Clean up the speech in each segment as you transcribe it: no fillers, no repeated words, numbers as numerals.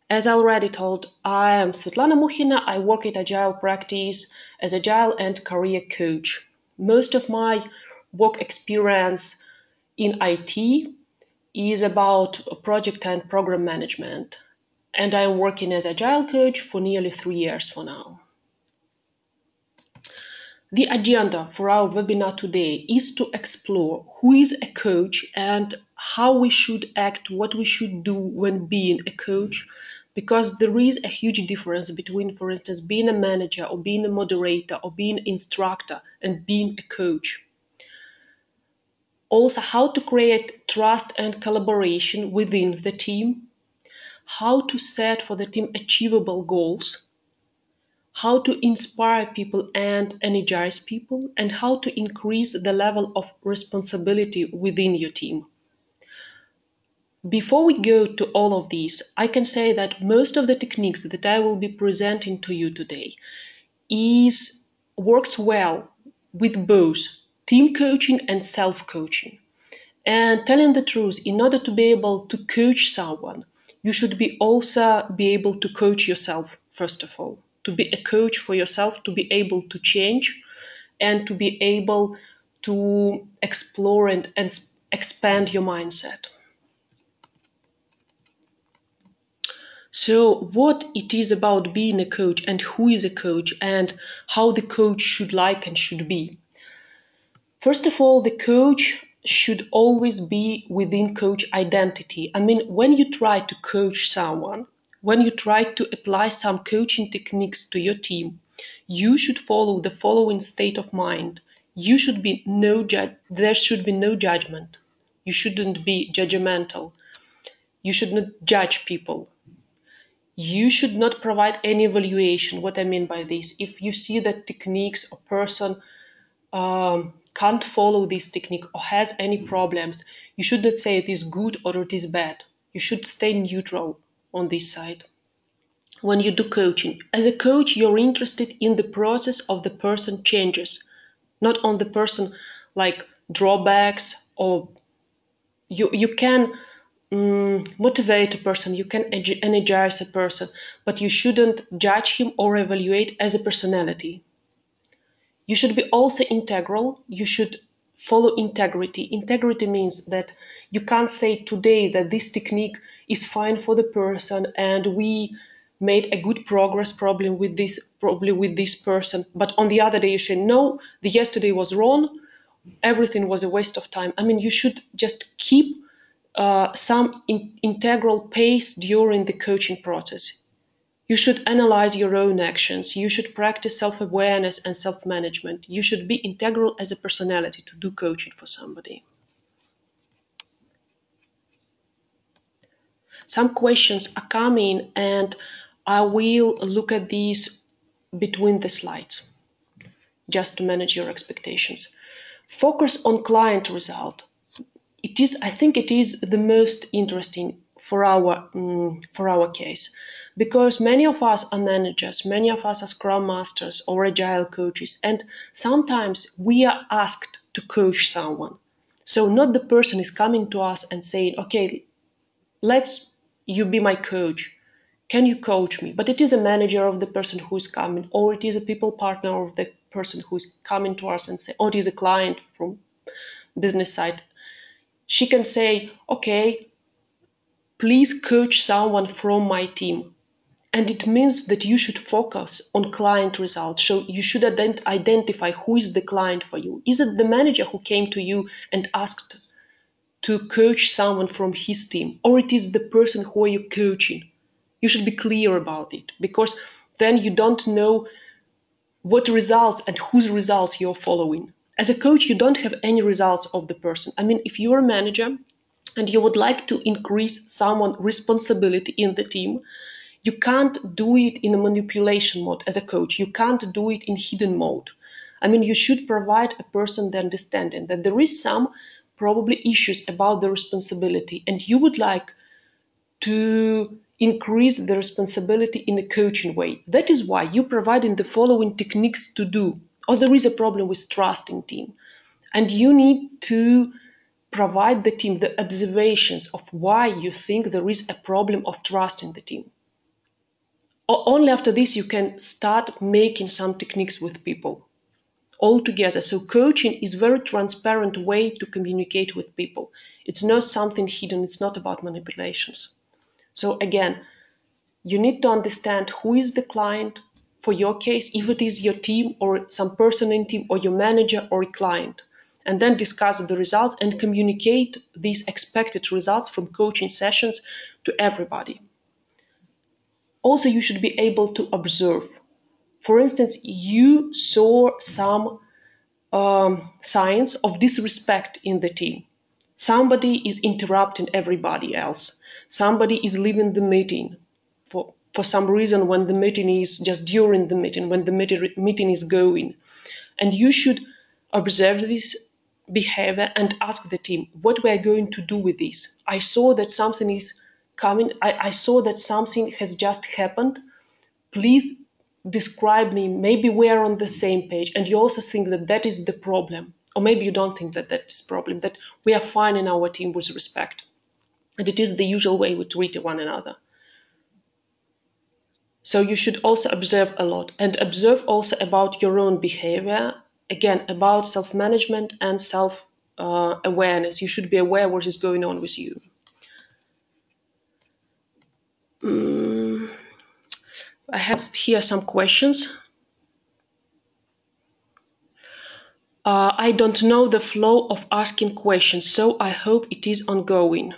As I already told, I am Svetlana Mukhina. I work at Agile Practice as Agile and Career Coach. Most of my work experience in IT is about project and program management. And I'm working as Agile Coach for nearly 3 years for now. The agenda for our webinar today is to explore who is a coach and how we should act, what we should do when being a coach, because there is a huge difference between, for instance, being a manager or being a moderator or being an instructor and being a coach. Also, how to create trust and collaboration within the team, how to set for the team achievable goals, how to inspire people and energize people, and how to increase the level of responsibility within your team. Before we go to all of these, I can say that most of the techniques that I will be presenting to you today works well with both team coaching and self-coaching. And telling the truth, in order to be able to coach someone, you should also be able to coach yourself, first of all. To be a coach for yourself, to be able to change and to be able to explore and expand your mindset. So what it is about being a coach and who is a coach and how the coach should like and should be. First of all, the coach should always be within coach identity. I mean, when you try to coach someone, when you try to apply some coaching techniques to your team, you should follow the following state of mind. There should be no judgment. You shouldn't be judgmental. You should not judge people. You should not provide any evaluation. What I mean by this, if you see that techniques or person can't follow this technique or has any problems, you should not say it is good or it is bad. You should stay neutral on this side. When you do coaching, as a coach, you're interested in the process of the person changes, not on the person like drawbacks, or you can motivate a person, you can energize a person, but you shouldn't judge him or evaluate as a personality. You should be also integral. You should follow integrity. Integrity means that you can't say today that this technique is fine for the person and we made a good progress probably with this person, but on the other day you say no, the yesterday was wrong, everything was a waste of time. I mean, you should just keep some integral pace during the coaching process. You should analyze your own actions. You should practice self-awareness and self-management. You should be integral as a personality to do coaching for somebody. Some questions are coming and I will look at these between the slides, just to manage your expectations. Focus on client result. I think it is the most interesting for our case, because many of us are managers, many of us are scrum masters or agile coaches, and sometimes we are asked to coach someone. So not the person is coming to us and saying, okay, let's you be my coach. Can you coach me? But it is a manager of the person who is coming, or it is a people partner of the person who is coming to us and say, or it is a client from business side. She can say, okay, please coach someone from my team. And it means that you should focus on client results. So you should identify who is the client for you. Is it the manager who came to you and asked to coach someone from his team, or it is the person who are you coaching? You should be clear about it, because then you don't know what results and whose results you're following. As a coach, you don't have any results of the person. I mean, if you're a manager and you would like to increase someone's responsibility in the team, you can't do it in a manipulation mode as a coach. You can't do it in hidden mode. I mean, you should provide a person the understanding that there is some probably issues about the responsibility, and you would like to increase the responsibility in a coaching way. That is why you providing the following techniques to do, or there is a problem with trust in team. And you need to provide the team the observations of why you think there is a problem of trust in the team. Only after this you can start making some techniques with people all together. So coaching is a very transparent way to communicate with people. It's not something hidden. It's not about manipulations. So again, you need to understand who is the client for your case, if it is your team or some person in team or your manager or a client, and then discuss the results and communicate these expected results from coaching sessions to everybody. Also, you should be able to observe. For instance, you saw some signs of disrespect in the team. Somebody is interrupting everybody else. Somebody is leaving the meeting for some reason when the meeting is just during the meeting, when the meeting is going. And you should observe this behavior and ask the team, what we are going to do with this? I saw that something is coming. I saw that something has just happened. Please describe me. Maybe we're on the same page and you also think that that is the problem, or maybe you don't think that that is the problem, that we are fine in our team with respect, and it is the usual way we treat one another. So you should also observe a lot, and observe also about your own behavior, again about self-management and self-awareness. You should be aware what is going on with you. I have here some questions. I don't know the flow of asking questions, so I hope it is ongoing.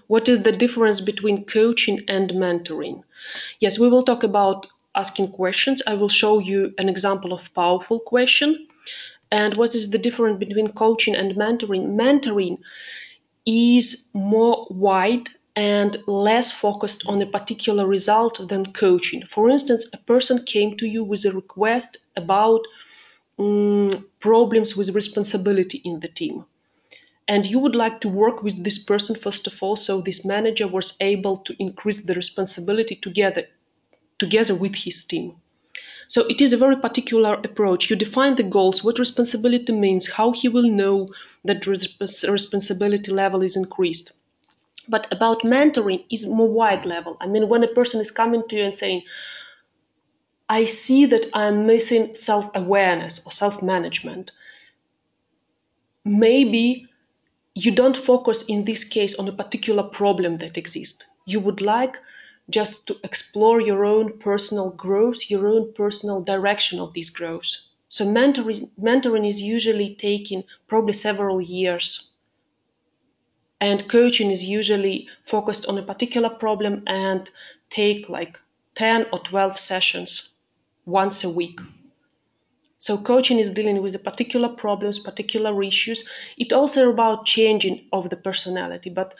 What is the difference between coaching and mentoring? Yes, we will talk about asking questions. I will show you an example of powerful question. And what is the difference between coaching and mentoring? Mentoring is more wide and less focused on a particular result than coaching. For instance, a person came to you with a request about problems with responsibility in the team. And you would like to work with this person, first of all, so this manager was able to increase the responsibility together with his team. So it is a very particular approach. You define the goals, what responsibility means, how he will know that responsibility level is increased. But about mentoring is more wide level. I mean, when a person is coming to you and saying, I see that I'm missing self-awareness or self-management, maybe you don't focus in this case on a particular problem that exists. You would like just to explore your own personal growth, your own personal direction of this growth. So mentoring is usually taking probably several years. And coaching is usually focused on a particular problem and take like 10 or 12 sessions once a week. So coaching is dealing with the particular problems, particular issues. It's also about changing of the personality, but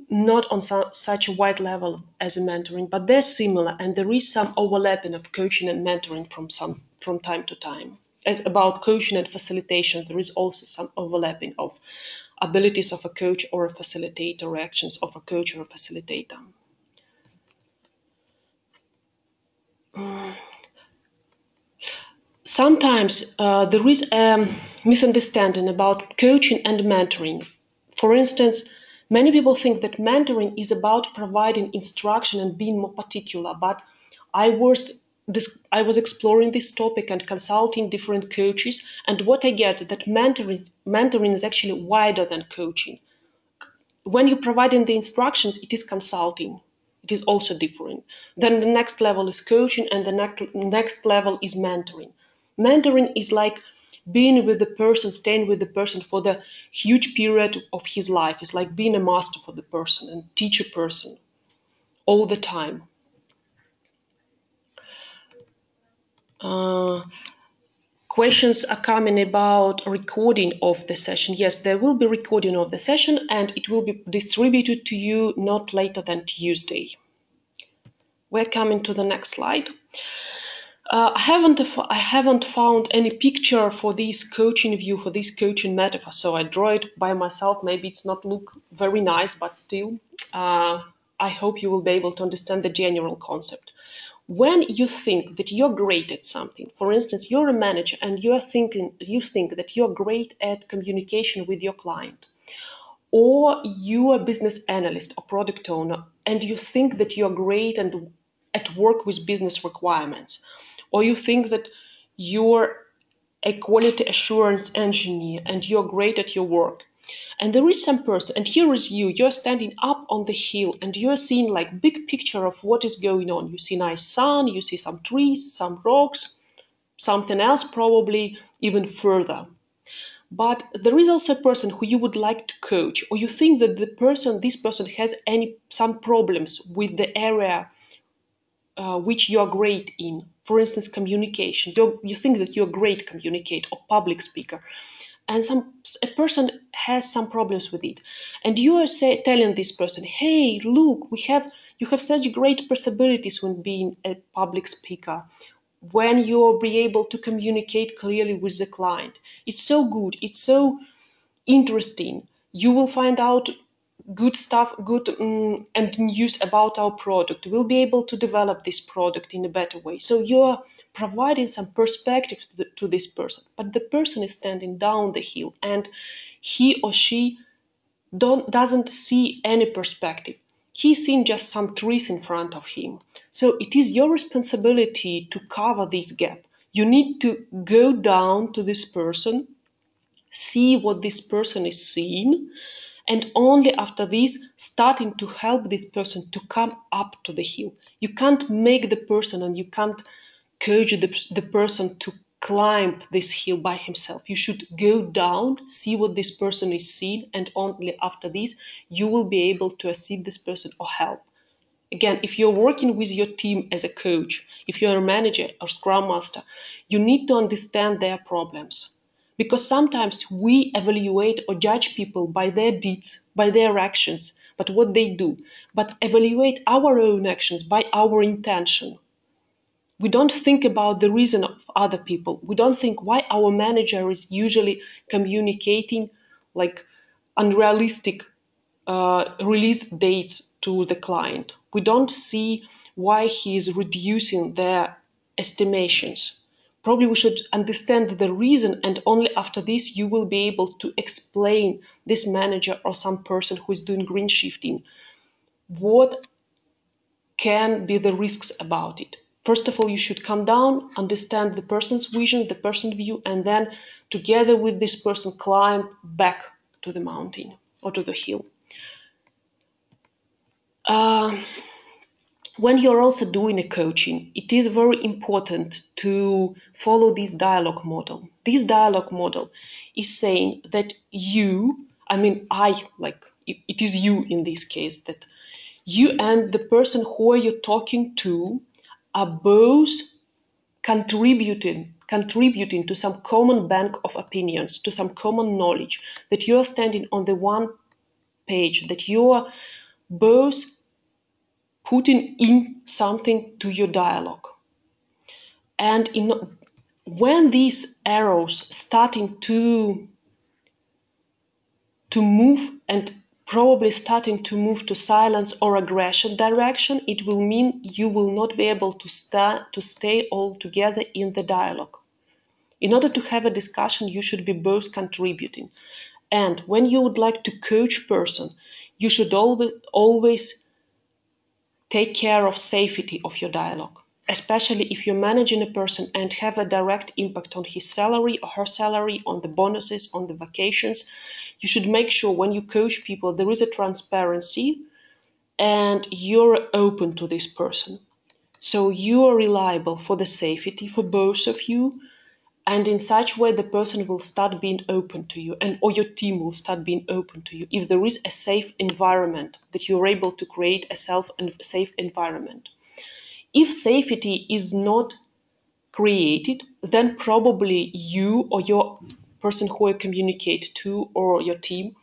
not on such a wide level as a mentoring. But they're similar, and there is some overlapping of coaching and mentoring from time to time. As about coaching and facilitation, there is also some overlapping of abilities of a coach or a facilitator, reactions of a coach or a facilitator. Sometimes there is a misunderstanding about coaching and mentoring. For instance, many people think that mentoring is about providing instruction and being more particular, but I was exploring this topic and consulting different coaches, and what I get that mentoring is actually wider than coaching. When you're providing the instructions, it is consulting. It is also different. Then the next level is coaching, and the next level is mentoring. Mentoring is like being with the person, staying with the person for the huge period of his life. It's like being a master for the person and teach a person all the time. Questions are coming about recording of the session. Yes, there will be recording of the session and it will be distributed to you not later than Tuesday. We're coming to the next slide. I haven't found any picture for this coaching view, for this coaching metaphor, so I draw it by myself. Maybe it's not look very nice, but still, I hope you will be able to understand the general concept. When you think that you're great at something, for instance, you're a manager and you think that you're great at communication with your client, or you're a business analyst or product owner, and you think that you're great and at work with business requirements, or you think that you're a quality assurance engineer and you're great at your work. And there is some person, and here is you're standing up on the hill and you're seeing like big picture of what is going on. You see nice sun, you see some trees, some rocks, something else probably even further. But there is also a person who you would like to coach, or you think that this person has some problems with the area which you are great in. For instance, communication. You think that you're a great communicator or public speaker, and a person has some problems with it, and you are telling this person, "Hey, look, you have such great possibilities when being a public speaker, when you'll be able to communicate clearly with the client. It's so good. It's so interesting. You will find out good stuff, good and news about our product. We'll be able to develop this product in a better way." So you're providing some perspective to this person, but the person is standing down the hill and he or she doesn't see any perspective. He's seeing just some trees in front of him. So it is your responsibility to cover this gap. You need to go down to this person, see what this person is seeing, and only after this starting to help this person to come up to the hill. You can't make the person and you can't coach the person to climb this hill by himself. You should go down, see what this person is seeing, and only after this you will be able to assist this person or help. Again, if you're working with your team as a coach, if you're a manager or scrum master, you need to understand their problems. Because sometimes we evaluate or judge people by their deeds, by their actions, but what they do, but evaluate our own actions by our intention. We don't think about the reason of other people. We don't think why our manager is usually communicating like unrealistic release dates to the client. We don't see why he is reducing their estimations. Probably we should understand the reason, and only after this you will be able to explain this manager or some person who is doing green shifting what can be the risks about it. First of all, you should come down, understand the person's vision, the person's view, and then together with this person climb back to the mountain or to the hill. When you're also doing a coaching, it is very important to follow this dialogue model. This dialogue model is saying that it is you in this case, that you and the person who are you talking to are both contributing to some common bank of opinions, to some common knowledge, that you are standing on the one page, that you are both putting in something to your dialogue. And when these arrows starting to move, and probably starting to move to silence or aggression direction, it will mean you will not be able to stay all together in the dialogue. In order to have a discussion, you should be both contributing. And when you would like to coach person, you should always take care of safety of your dialogue, especially if you're managing a person and have a direct impact on his salary or her salary, on the bonuses, on the vacations. You should make sure when you coach people there is a transparency and you're open to this person. So you are reliable for the safety for both of you, and in such way the person will start being open to you, or your team will start being open to you if there is a safe environment, that you're able to create a safe environment. If safety is not created, then probably you or your person who you communicate to or your team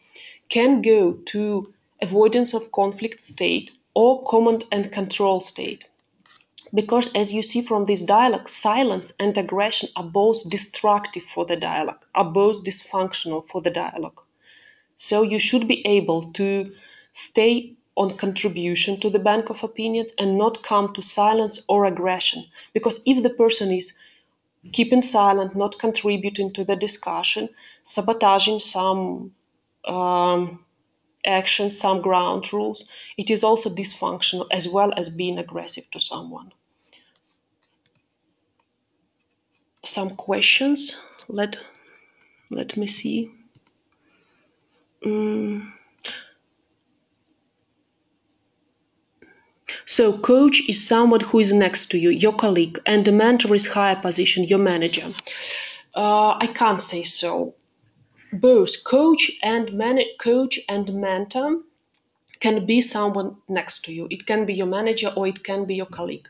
can go to avoidance of conflict state or command and control state. Because as you see from this dialogue, silence and aggression are both destructive for the dialogue, are both dysfunctional for the dialogue. So you should be able to stay on contribution to the bank of opinions and not come to silence or aggression. Because if the person is keeping silent, not contributing to the discussion, sabotaging some actions, some ground rules. It is also dysfunctional as well as being aggressive to someone. Some questions. Let me see. So coach is someone who is next to you, your colleague, and the mentor is higher position, your manager. I can't say so. Both coach and mentor can be someone next to you. It can be your manager or it can be your colleague.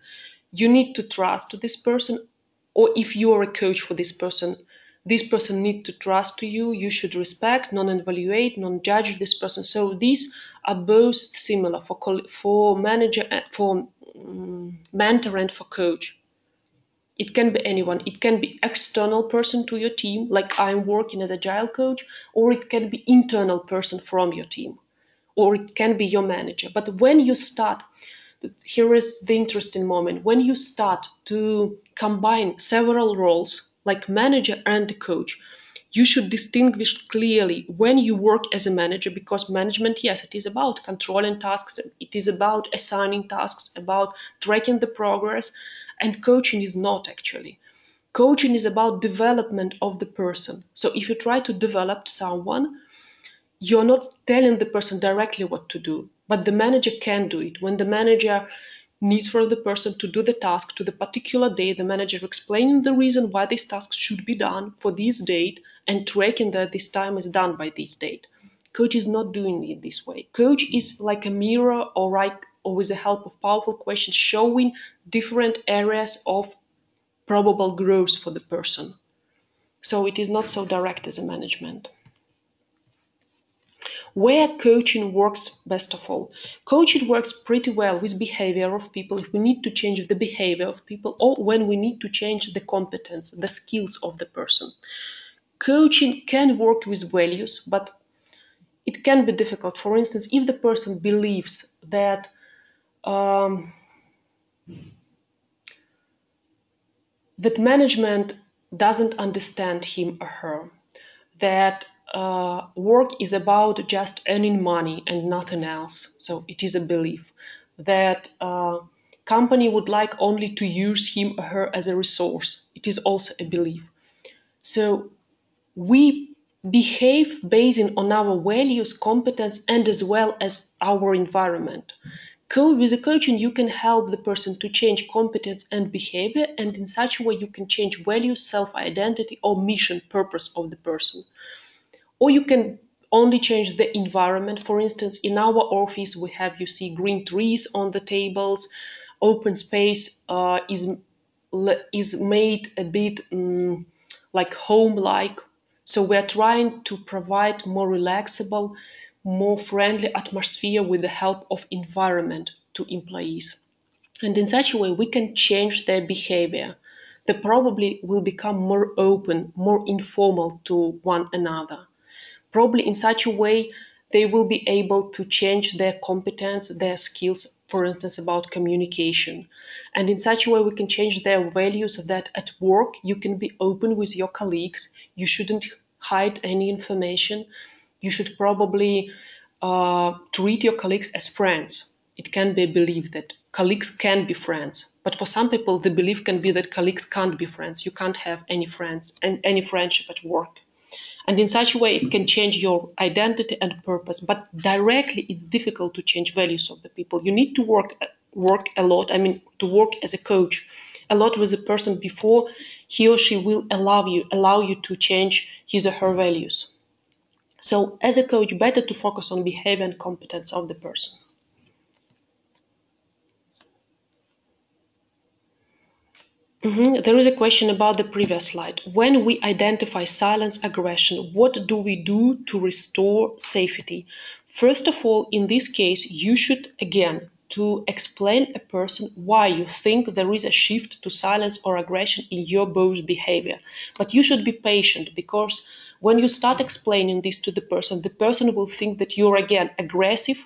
You need to trust this person, or if you are a coach for this person needs to trust to you. You should respect, non-evaluate, non-judge this person. So these are both similar for manager, for mentor, and for coach. It can be anyone. It can be external person to your team, like I'm working as agile coach, or it can be internal person from your team, or it can be your manager. But when you start, here is the interesting moment, when you start to combine several roles, like manager and coach, you should distinguish clearly when you work as a manager, because management, yes, it is about controlling tasks, it is about assigning tasks, about tracking the progress, and coaching is not actually. Coaching is about development of the person. So if you try to develop someone, you're not telling the person directly what to do, but the manager can do it. When the manager needs for the person to do the task to the particular day, the manager explaining the reason why this task should be done for this date and tracking that this time is done by this date. Coach is not doing it this way. Coach is like a mirror, or with the help of powerful questions, showing different areas of probable growth for the person. So it is not so direct as a management. Where coaching works best of all. Coaching works pretty well with behavior of people if we need to change the behavior of people, or when we need to change the competence, the skills of the person. Coaching can work with values, but it can be difficult. For instance, if the person believes that that management doesn't understand him or her, that work is about just earning money and nothing else. So it is a belief that company would like only to use him or her as a resource. It is also a belief. So we behave based on our values, competence, and as well as our environment. With the coaching, you can help the person to change competence and behavior, and in such a way you can change values, self-identity, or mission, purpose of the person. Or you can only change the environment. For instance, in our office, we have, you see, green trees on the tables, open space is made a bit like home-like. So we're trying to provide more relaxable, more friendly atmosphere with the help of environment to employees. And in such a way, we can change their behavior. They probably will become more open, more informal to one another. Probably in such a way, they will be able to change their competence, their skills, for instance, about communication. And in such a way, we can change their values that at work, you can be open with your colleagues. You shouldn't hide any information. You should probably treat your colleagues as friends. It can be a belief that colleagues can be friends. But for some people, the belief can be that colleagues can't be friends. You can't have any friends and any friendship at work. And in such a way, it can change your identity and purpose. But directly, it's difficult to change values of the people. You need to work a lot. I mean, to work as a coach a lot with a person before he or she will allow you to change his or her values. So as a coach, better to focus on behavior and competence of the person. There is a question about the previous slide. When we identify silence aggression, what do we do to restore safety? First of all, in this case, you should, again, to explain a person why you think there is a shift to silence or aggression in your boss behavior. But you should be patient, because when you start explaining this to the person will think that you're again aggressive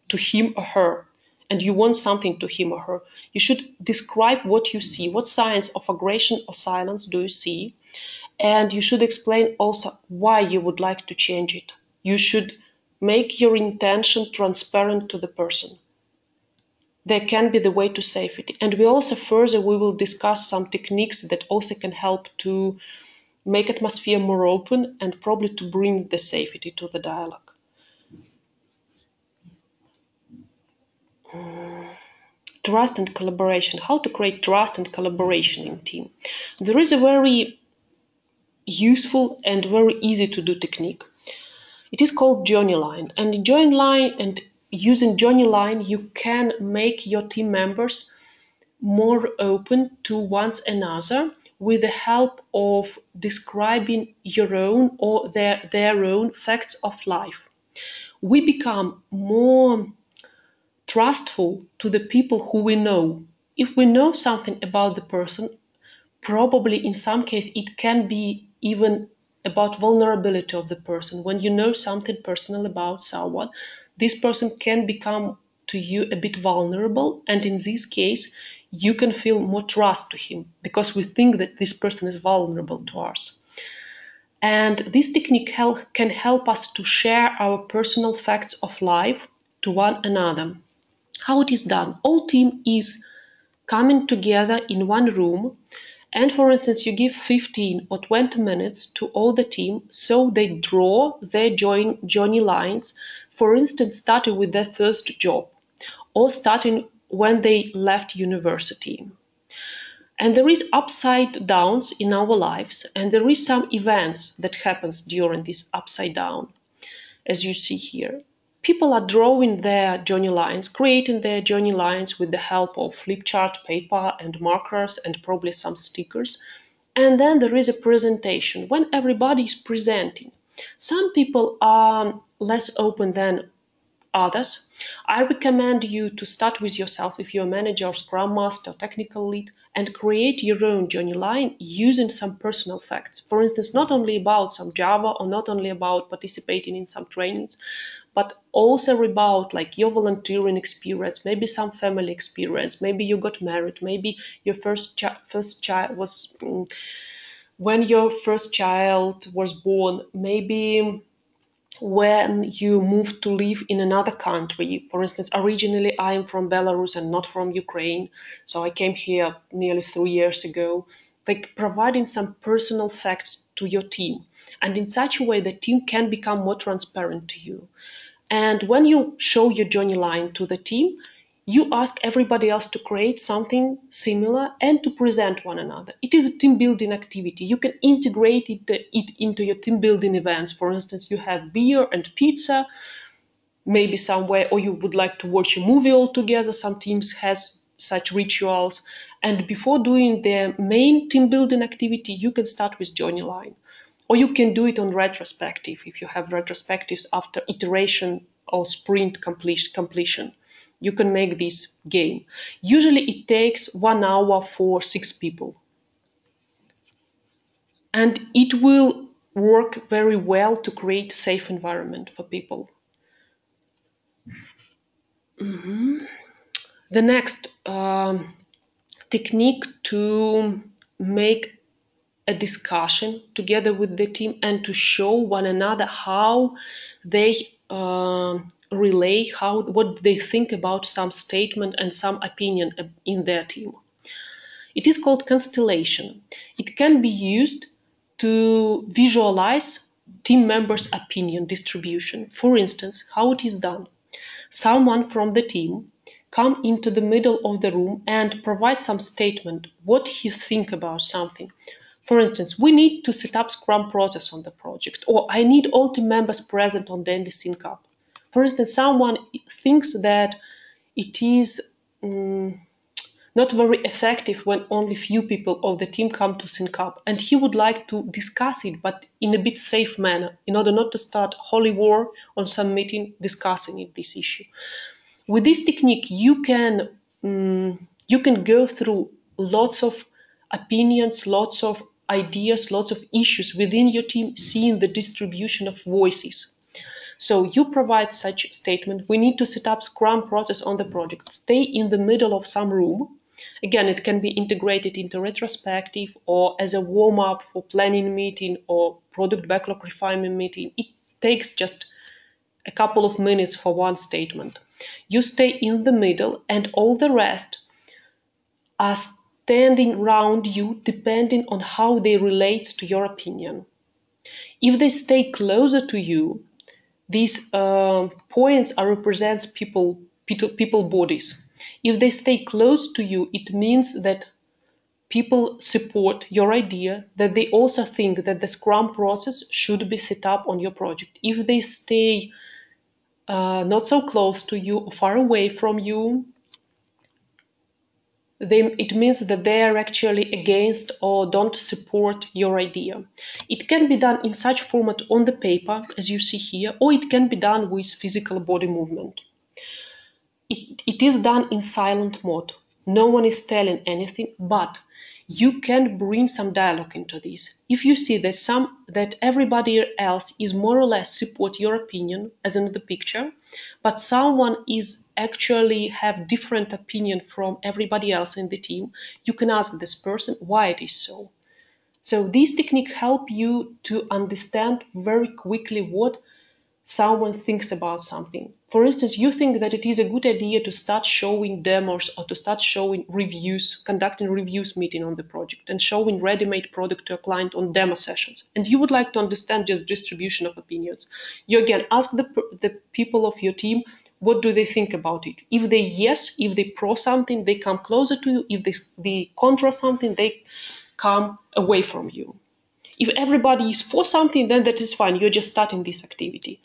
to him or her, and you want something to him or her. You should describe what you see, what signs of aggression or silence do you see, and you should explain also why you would like to change it. You should make your intention transparent to the person. There can be the way to safety. And we will discuss some techniques that also can help to make atmosphere more open and probably to bring the safety to the dialogue. Trust and collaboration. How to create trust and collaboration in team. There is a very useful and very easy to do technique. It is called journey line. And using journey line, you can make your team members more open to one another with the help of describing your own or their own facts of life. We become more trustful to the people who we know. If we know something about the person, probably in some case it can be even about vulnerability of the person. When you know something personal about someone, this person can become to you a bit vulnerable, and in this case you can feel more trust to him because we think that this person is vulnerable to us. And this technique can help us to share our personal facts of life to one another. How it is done? All team is coming together in one room, and for instance you give 15 or 20 minutes to all the team so they draw their journey lines, for instance starting with their first job or starting when they left university. And there is upside downs in our lives, and there is some events that happens during this upside down, as you see here. People are drawing their journey lines, creating their journey lines with the help of flip chart paper and markers and probably some stickers. And then there is a presentation when everybody is presenting. Some people are less open than others. I recommend you to start with yourself if you're a manager, scrum master, technical lead, and create your own journey line using some personal facts. For instance, not only about some Java or not only about participating in some trainings, but also about like your volunteering experience, maybe some family experience, maybe you got married, maybe your first child was when your first child was born, maybe when you moved to live in another country. For instance, originally I am from Belarus and not from Ukraine, so I came here nearly 3 years ago. Like providing some personal facts to your team, and in such a way the team can become more transparent to you. And when you show your journey line to the team, you ask everybody else to create something similar and to present one another. It is a team building activity. You can integrate it into your team building events. For instance, you have beer and pizza, maybe somewhere, or you would like to watch a movie all together. Some teams has such rituals. And before doing the main team building activity, you can start with journey line. Or you can do it on retrospective if you have retrospectives after iteration or sprint completion. You can make this game. Usually it takes 1 hour for 6 people. And it will work very well to create safe environment for people. The next technique to make a discussion together with the team and to show one another how they relay what they think about some statement and some opinion in their team. It is called constellation. It can be used to visualize team members' opinion distribution. For instance, how it is done. Someone from the team come into the middle of the room and provide some statement, what he think about something. For instance, we need to set up Scrum process on the project, or I need all team members present on daily sync up. For instance, someone thinks that it is not very effective when only few people of the team come to sync up, and he would like to discuss it, but in a bit safe manner, in order not to start holy war on some meeting discussing this issue. With this technique, you can go through lots of opinions, lots of ideas, lots of issues within your team, seeing the distribution of voices. So you provide such statement, we need to set up Scrum process on the project, stay in the middle of some room. Again, it can be integrated into retrospective or as a warm-up for planning meeting or product backlog refinement meeting. It takes just a couple of minutes for one statement. You stay in the middle and all the rest are standing around you depending on how they relate to your opinion. If they stay closer to you, these points are represents people bodies. If they stay close to you, it means that people support your idea, that they also think that the Scrum process should be set up on your project. If they stay not so close to you or far away from you, it means that they are actually against or don't support your idea. It can be done in such format on the paper, as you see here, or it can be done with physical body movement. It is done in silent mode. No one is telling anything, but you can bring some dialogue into this. If you see that everybody else is more or less support your opinion, as in the picture, but someone is actually have different opinion from everybody else in the team, you can ask this person why it is so. So this technique help you to understand very quickly what someone thinks about something. For instance, you think that it is a good idea to start showing demos or to start showing reviews, conducting reviews meeting on the project and showing ready-made product to a client on demo sessions. And you would like to understand just distribution of opinions. You again ask the people of your team, what do they think about it? If they yes, if they pro something, they come closer to you. If they contra something, they come away from you. If everybody is for something, then that is fine. You're just starting this activity.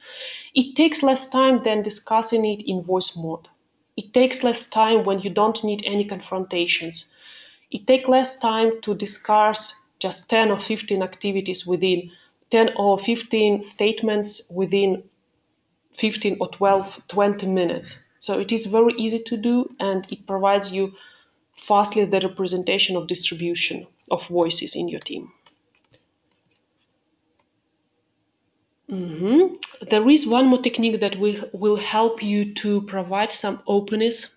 It takes less time than discussing it in voice mode. It takes less time when you don't need any confrontations. It takes less time to discuss just 10 or 15 activities within 10 or 15 statements within 15 or 12, 20 minutes. So it is very easy to do, and it provides you fastly the representation of distribution of voices in your team. There is one more technique that will help you to provide some openness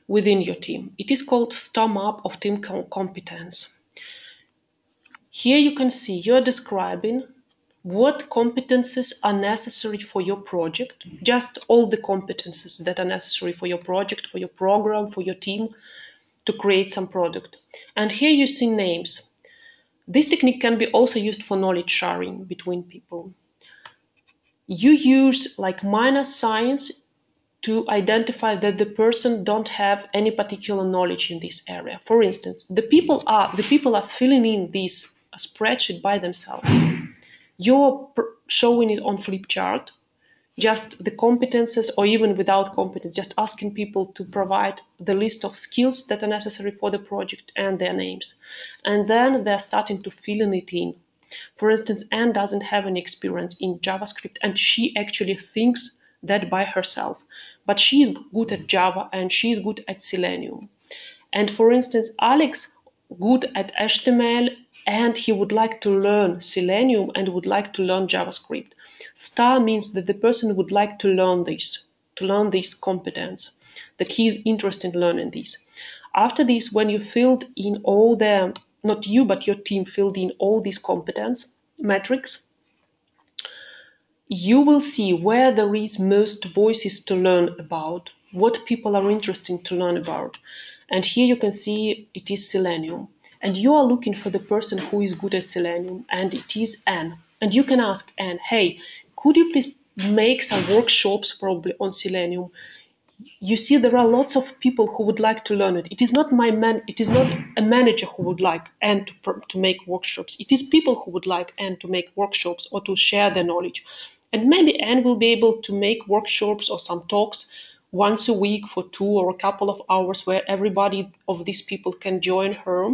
within your team. It is called Sum Up of Team Competence. Here you can see you're describing what competences are necessary for your project, just all the competences that are necessary for your project, for your program, for your team to create some product. And here you see names. This technique can be also used for knowledge sharing between people. You use like minor signs to identify that the person don't have any particular knowledge in this area. For instance, the people are filling in this spreadsheet by themselves. You're showing it on flip chart, just the competences, or even without competence, just asking people to provide the list of skills that are necessary for the project and their names. And then they're starting to fill it in. For instance, Anne doesn't have any experience in JavaScript, and she actually thinks that by herself. But she is good at Java and she is good at Selenium. And for instance, Alex good at HTML and he would like to learn Selenium and would like to learn JavaScript. Star means that the person would like to learn this competence, that he is interested in learning this. After this, when you filled in all the, not you, but your team filled in all these competence metrics, you will see where there is most voices to learn about, what people are interested to learn about. And here you can see it is Selenium. And you are looking for the person who is good at Selenium, and it is Anne. And you can ask Anne, hey, could you please make some workshops probably on Selenium? You see, there are lots of people who would like to learn it. It is not it is not a manager who would like Anne to make workshops. It is people who would like Anne to make workshops or to share their knowledge. And maybe Anne will be able to make workshops or some talks once a week for 2 or a couple of hours where everybody of these people can join her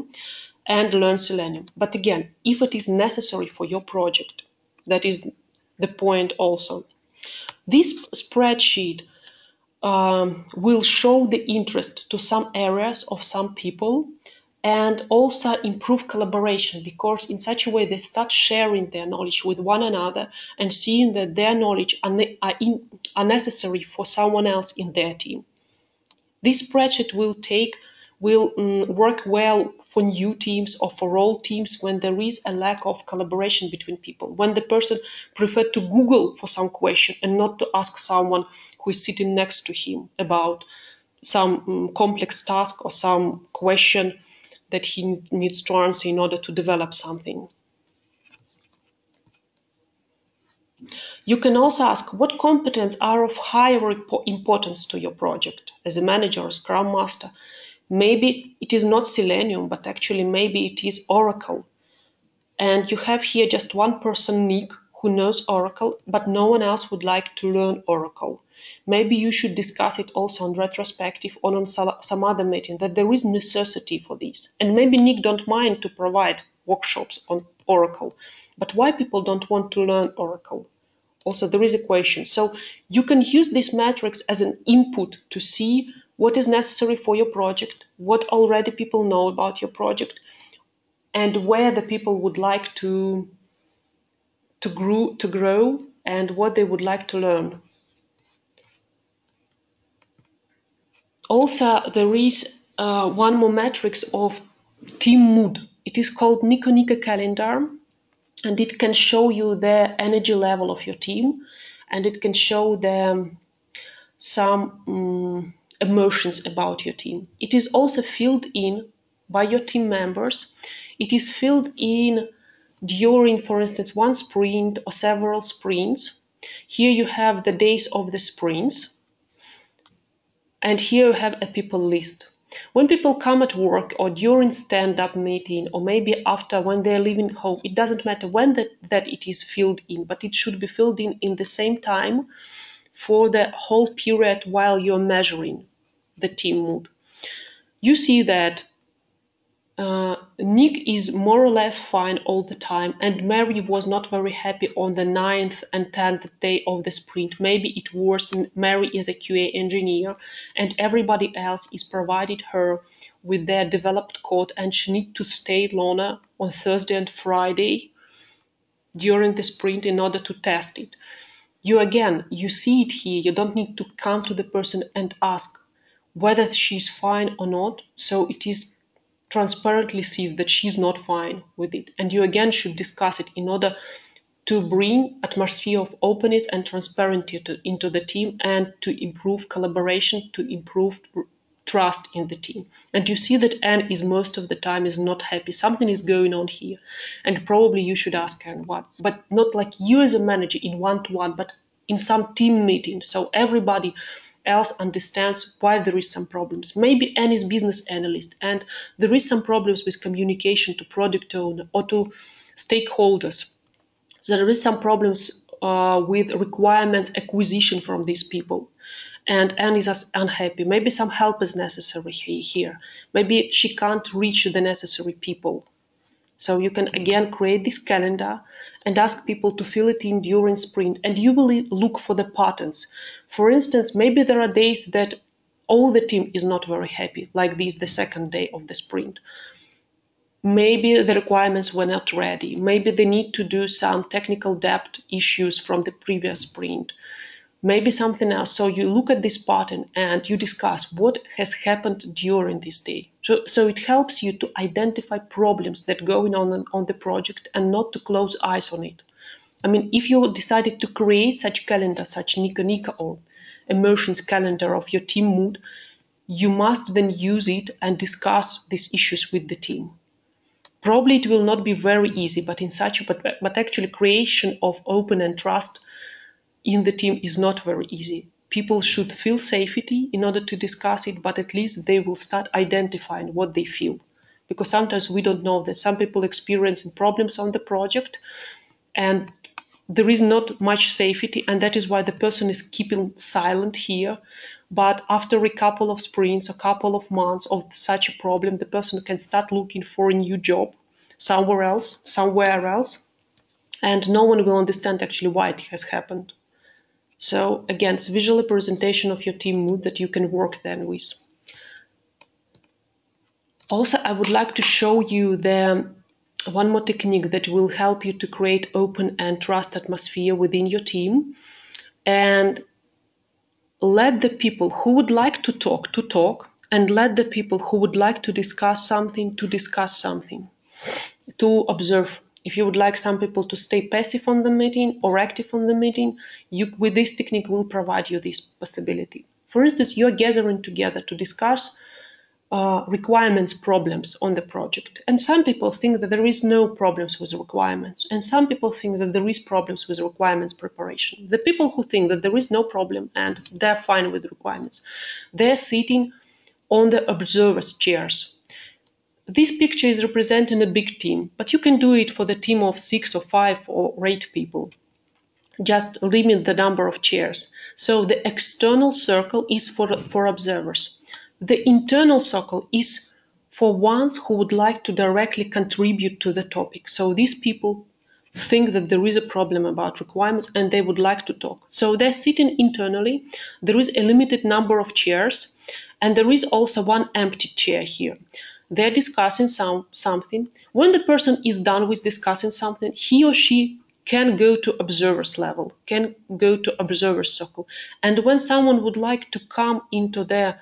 and learn Selenium. But again, if it is necessary for your project, that is the point also. This spreadsheet will show the interest to some areas of some people and also improve collaboration, because in such a way they start sharing their knowledge with one another and seeing that their knowledge are necessary for someone else in their team. This spreadsheet will work well for new teams or for old teams when there is a lack of collaboration between people, when the person preferred to Google for some question and not to ask someone who is sitting next to him about some complex task or some question that he needs to answer in order to develop something. You can also ask what competence are of higher importance to your project as a manager or scrum master. Maybe it is not Selenium, but actually maybe it is Oracle. And you have here just one person, Nick, who knows Oracle, but no one else would like to learn Oracle. Maybe you should discuss it also on retrospective or on some other meeting, that there is necessity for this. And maybe Nick don't mind to provide workshops on Oracle, but why people don't want to learn Oracle? Also, there is a question. So you can use this matrix as an input to see what is necessary for your project, what already people know about your project, and where the people would like to grow and what they would like to learn. Also, there is one more matrix of team mood. It is called Niko-Niko calendar, and it can show you the energy level of your team, and it can show them some emotions about your team. It is also filled in by your team members. It is filled in during, for instance, one sprint or several sprints. Here you have the days of the sprints, and here you have a people list. When people come at work or during stand-up meeting or maybe after when they're leaving home, it doesn't matter when that it is filled in, but it should be filled in the same time for the whole period while you're measuring the team mood. You see that Nick is more or less fine all the time, and Mary was not very happy on the 9th and 10th day of the sprint. Maybe it worsened. Mary is a QA engineer, and everybody else is provided her with their developed code, and she needs to stay longer on Thursday and Friday during the sprint in order to test it. You see it here. You don't need to come to the person and ask whether she's fine or not. So it is transparently sees that she's not fine with it. And you again should discuss it in order to bring atmosphere of openness and transparency into the team and to improve collaboration, to improve trust in the team. And you see that Anne is most of the time is not happy. Something is going on here. And probably you should ask Anne what, but not like you as a manager in one-to-one, but in some team meeting. So everybody else understands why there is some problems. Maybe Anne is business analyst and there is some problems with communication to product owner or to stakeholders. So there is some problems with requirements acquisition from these people. And Anne is unhappy. Maybe some help is necessary here. Maybe she can't reach the necessary people. So you can again create this calendar and ask people to fill it in during sprint, and you will look for the patterns. For instance, maybe there are days that all the team is not very happy, like this, the second day of the sprint. Maybe the requirements were not ready. Maybe they need to do some technical debt issues from the previous sprint. Maybe something else. So you look at this pattern and you discuss what has happened during this day. So it helps you to identify problems that are going on the project and not to close eyes on it. I mean, if you decided to create such calendar, such Niko-Niko or emotions calendar of your team mood, you must then use it and discuss these issues with the team. Probably it will not be very easy, but actually creation of open and trust in the team is not very easy. People should feel safety in order to discuss it, but at least they will start identifying what they feel. Because sometimes we don't know that some people experiencing problems on the project and there is not much safety, and that is why the person is keeping silent here. But after a couple of sprints, a couple of months of such a problem, the person can start looking for a new job somewhere else, and no one will understand actually why it has happened. So again, it's visual representation of your team mood that you can work then with. Also, I would like to show you one more technique that will help you to create open and trust atmosphere within your team and let the people who would like to talk, and let the people who would like to discuss something to observe. If you would like some people to stay passive on the meeting or active on the meeting, you, with this technique, will provide you this possibility. For instance, you are gathering together to discuss requirements problems on the project, and some people think that there is no problems with requirements, and some people think that there is problems with requirements preparation. The people who think that there is no problem and they're fine with requirements, they're sitting on the observers chairs. This picture is representing a big team, but you can do it for the team of 6 or 5 or 8 people. Just limit the number of chairs. So the external circle is for observers. The internal circle is for ones who would like to directly contribute to the topic. So these people think that there is a problem about requirements and they would like to talk. So they're sitting internally. There is a limited number of chairs, and there is also one empty chair here. They're discussing something. When the person is done with discussing something, he or she can go to observer's level, can go to observer's circle. And when someone would like to come into their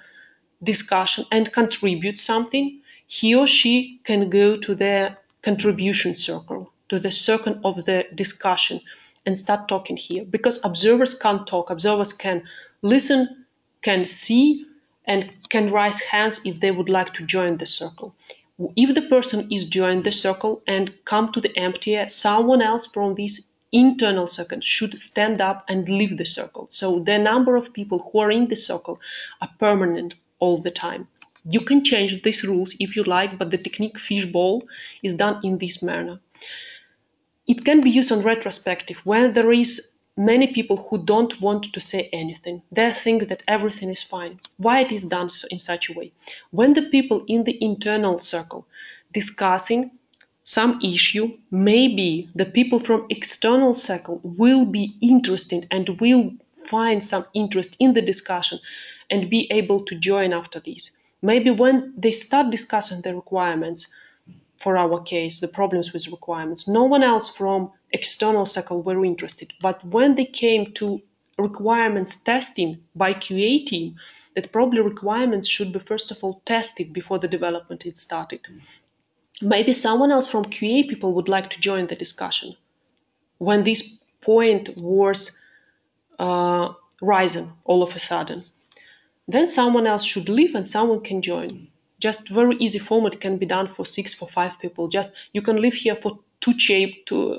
discussion and contribute something, he or she can go to their contribution circle, to the circle of the discussion, and start talking here. Because observers can't talk, observers can listen, can see, and can raise hands if they would like to join the circle. If the person is joined the circle and come to the empty air, someone else from this internal circle should stand up and leave the circle. So the number of people who are in the circle are permanent all the time. You can change these rules if you like, but the technique fishbowl is done in this manner. It can be used on retrospective when there is many people who don't want to say anything. They think that everything is fine. Why it is done in such a way? When the people in the internal circle discussing some issue, maybe the people from external circle will be interested and will find some interest in the discussion and be able to join after this. Maybe when they start discussing the requirements, for our case, the problems with requirements, no one else from external circle were interested. But when they came to requirements testing by QA team, that probably requirements should be first of all tested before the development is started. Maybe someone else from QA people would like to join the discussion when this point was risen all of a sudden. Then someone else should leave and someone can join. Just very easy format can be done for 6, for 5 people. Just you can live here for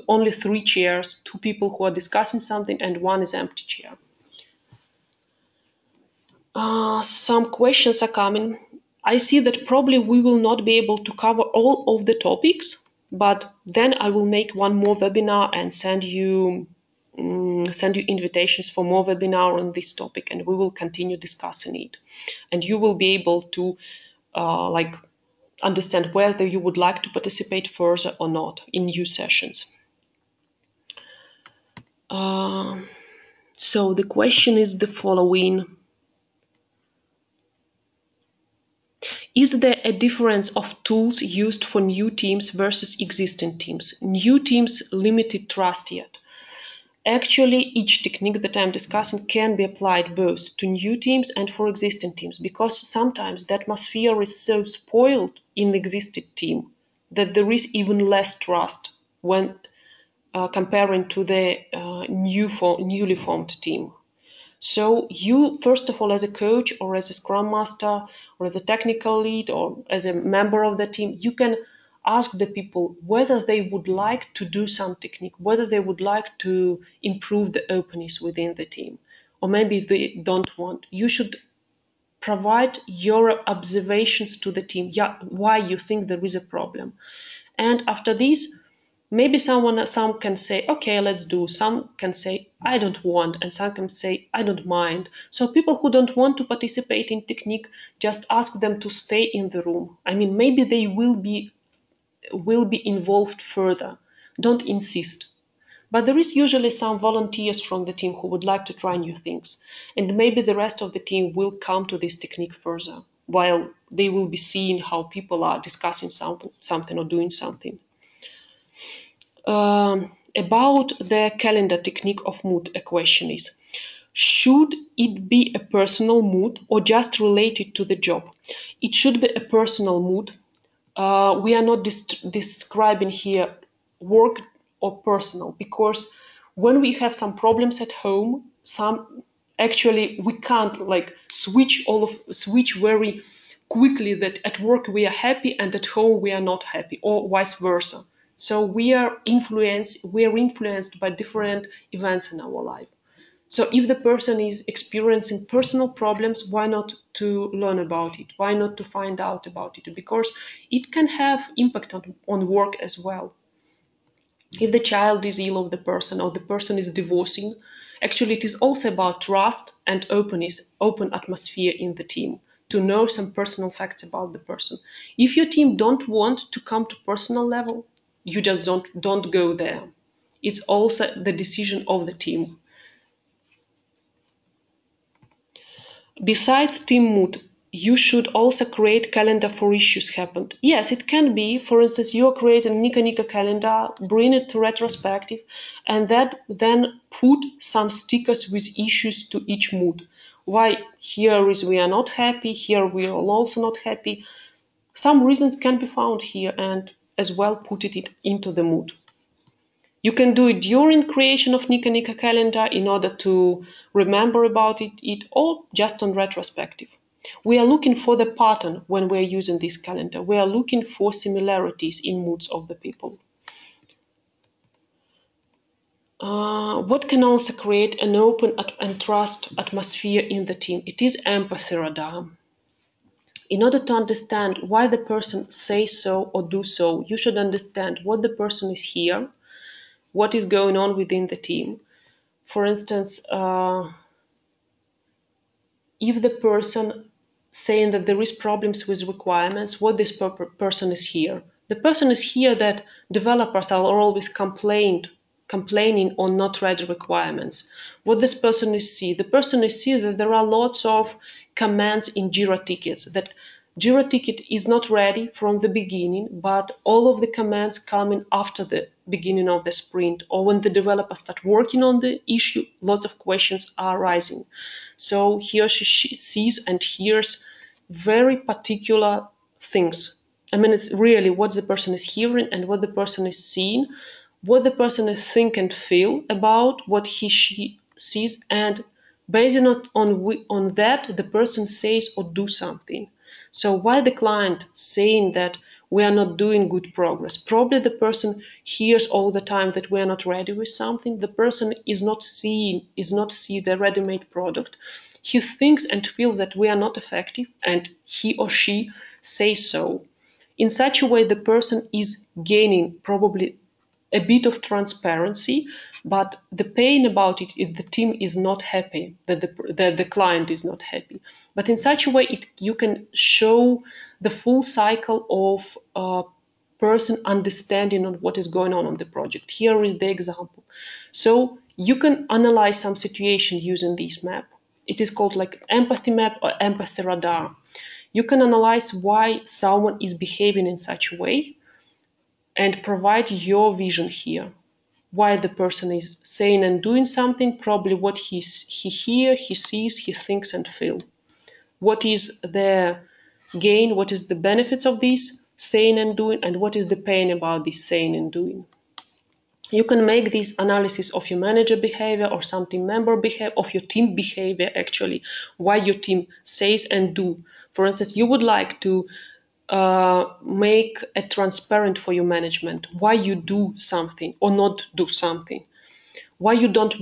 only 3 chairs, 2 people who are discussing something, and 1 is empty chair. Some questions are coming. I see that probably we will not be able to cover all of the topics, but then I will make one more webinar and send you invitations for more webinar on this topic, and we will continue discussing it. And you will be able to understand whether you would like to participate further or not in new sessions. So the question is the following. Is there a difference of tools used for new teams versus existing teams? New teams limited trust yet. Actually, each technique that I'm discussing can be applied both to new teams and for existing teams, because sometimes the atmosphere is so spoiled in the existing team that there is even less trust when comparing to the newly formed team. So you, first of all, as a coach or as a scrum master or as a technical lead or as a member of the team, you can ask the people whether they would like to do some technique, whether they would like to improve the openness within the team, or maybe they don't want. You should provide your observations to the team, why you think there is a problem. And after this, maybe some can say, okay, let's do. Some can say, I don't want, and some can say, I don't mind. So people who don't want to participate in technique, just ask them to stay in the room. I mean, maybe they will be involved further. Don't insist. But there is usually some volunteers from the team who would like to try new things. And maybe the rest of the team will come to this technique further, while they will be seeing how people are discussing something or doing something. About the calendar technique of mood, a question is, Should it be a personal mood or just related to the job? It should be a personal mood. We are not describing here work or personal, because when we have some problems at home, some actually we can't like switch very quickly that at work we are happy and at home we are not happy, or vice versa. So we are influenced by different events in our life. So if the person is experiencing personal problems, why not to learn about it? Why not to find out about it? Because it can have impact on work as well. If the child is ill of the person, or the person is divorcing, actually it is also about trust and openness, open atmosphere in the team, to know some personal facts about the person. If your team don't want to come to personal level, you just don't go there. It's also the decision of the team. Besides team mood, you should also create calendar for issues happened. Yes, it can be, for instance, you create a Niko-Niko calendar, bring it to retrospective, and that then put some stickers with issues to each mood. Why here is we are not happy, here we are also not happy. Some reasons can be found here, and as well put it into the mood. You can do it during creation of Niko-Niko calendar in order to remember about it, or just on retrospective. We are looking for the pattern when we are using this calendar. We are looking for similarities in moods of the people. What can also create an open and trust atmosphere in the team? It is empathy radar. In order to understand why the person says so or do so, you should understand what the person is here, what is going on within the team. For instance, if the person saying that there is problems with requirements, what this person is here. The person is here that developers are always complaining on not ready requirements. What this person is see? The person is see that there are lots of commands in Jira tickets, that Jira ticket is not ready from the beginning, but all of the commands coming after the beginning of the sprint, or when the developers start working on the issue, lots of questions are rising. So he or she sees and hears very particular things. I mean, it's really what the person is hearing and what the person is seeing, what the person is think and feel about what she sees, and based on that, the person says or do something. So why the client saying that we are not doing good progress? Probably the person hears all the time that we are not ready with something. The person is not see the ready-made product. He thinks and feels that we are not effective, and he or she says so. In such a way, the person is gaining probably a bit of transparency, but the pain about it is the team is not happy, that the client is not happy. But in such a way, you can show the full cycle of person understanding on what is going on the project. Here is the example. So you can analyze some situation using this map. It is called like empathy map or empathy radar. You can analyze why someone is behaving in such a way and provide your vision here. Why the person is saying and doing something, probably what he hears, he sees, he thinks and feels. What is the gain, what is the benefits of this saying and doing, and what is the pain about this saying and doing. You can make this analysis of your manager behavior or some team member behavior, of your team behavior actually, why your team says and do. For instance, you would like to make it transparent for your management why you do something or not do something, why you don't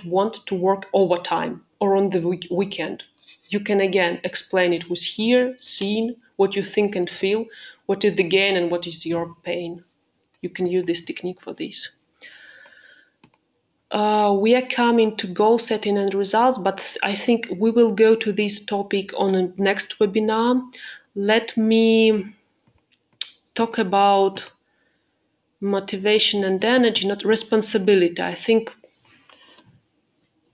want to work overtime or on the weekend. You can again explain it with here, seeing what you think and feel, what is the gain and what is your pain. You can use this technique for this. We are coming to goal setting and results, but I think we will go to this topic on the next webinar. Let me talk about motivation and energy, not responsibility. I think